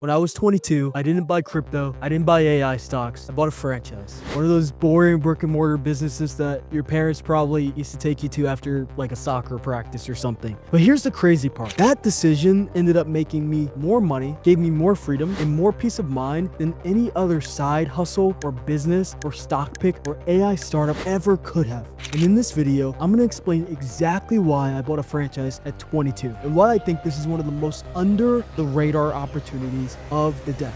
When I was 22, I didn't buy crypto, I didn't buy AI stocks, I bought a franchise. One of those boring brick and mortar businesses that your parents probably used to take you to after like a soccer practice or something. But here's the crazy part. That decision ended up making me more money, gave me more freedom and more peace of mind than any other side hustle or business or stock pick or AI startup ever could have. And in this video, I'm gonna explain exactly why I bought a franchise at 22 and why I think this is one of the most under the radar opportunities of the decade.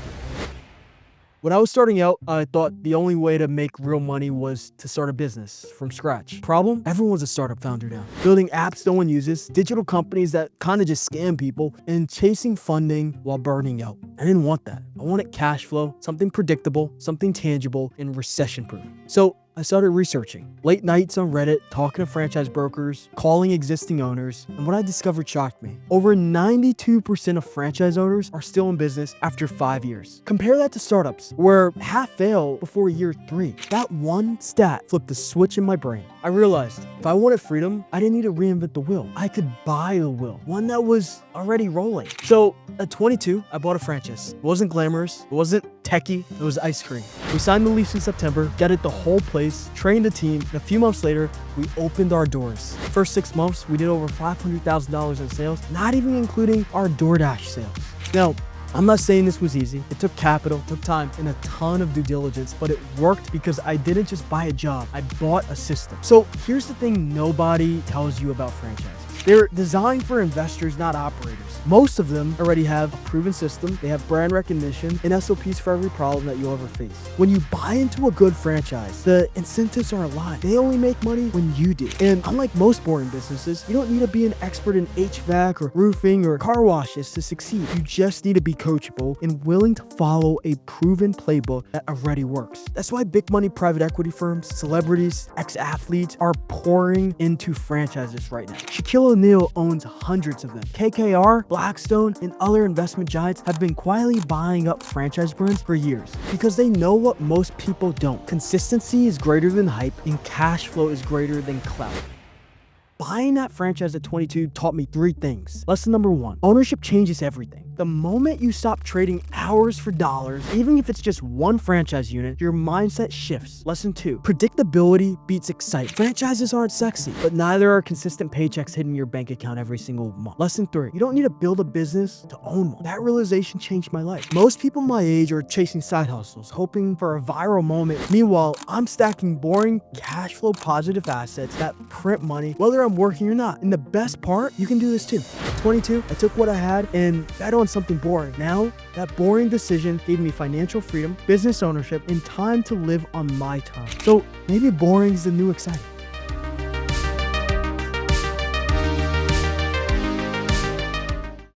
When I was starting out, I thought the only way to make real money was to start a business from scratch. Problem? Everyone's a startup founder now. Building apps no one uses, digital companies that kind of just scam people, and chasing funding while burning out. I didn't want that. I wanted cash flow, something predictable, something tangible, and recession-proof. So I started researching. Late nights on Reddit, talking to franchise brokers, calling existing owners, and what I discovered shocked me. Over 92% of franchise owners are still in business after 5 years. Compare that to startups, where half fail before year 3. That one stat flipped the switch in my brain. I realized if I wanted freedom, I didn't need to reinvent the wheel. I could buy the wheel, one that was already rolling. So at 22, I bought a franchise. It wasn't glamorous, it wasn't techie, it was ice cream. We signed the lease in September, gutted the whole place, trained a team, and a few months later, we opened our doors. First 6 months, we did over $500,000 in sales, not even including our DoorDash sales. Now, I'm not saying this was easy. It took capital, took time, and a ton of due diligence, but it worked because I didn't just buy a job, I bought a system. So here's the thing nobody tells you about franchises. They're designed for investors, not operators. Most of them already have a proven system, they have brand recognition, and SOPs for every problem that you'll ever face. When you buy into a good franchise, the incentives are aligned. They only make money when you do. And unlike most boring businesses, you don't need to be an expert in HVAC or roofing or car washes to succeed. You just need to be coachable and willing to follow a proven playbook that already works. That's why big money private equity firms, celebrities, ex-athletes are pouring into franchises right now. Shaquille O'Neal owns hundreds of them. KKR, Blackstone, and other investment giants have been quietly buying up franchise brands for years because they know what most people don't. Consistency is greater than hype, and cash flow is greater than clout. Buying that franchise at 22 taught me 3 things. Lesson number 1, ownership changes everything. The moment you stop trading hours for dollars, even if it's just one franchise unit, your mindset shifts. Lesson 2, predictability beats excitement. Franchises aren't sexy, but neither are consistent paychecks hitting your bank account every single month. Lesson 3, you don't need to build a business to own one. That realization changed my life. Most people my age are chasing side hustles, hoping for a viral moment. Meanwhile, I'm stacking boring, cash flow positive assets that print money, whether I'm working or not. And the best part, you can do this too. At 22, I took what I had and bet on something boring. Now, that boring decision gave me financial freedom, business ownership, and time to live on my terms. So maybe boring is the new exciting.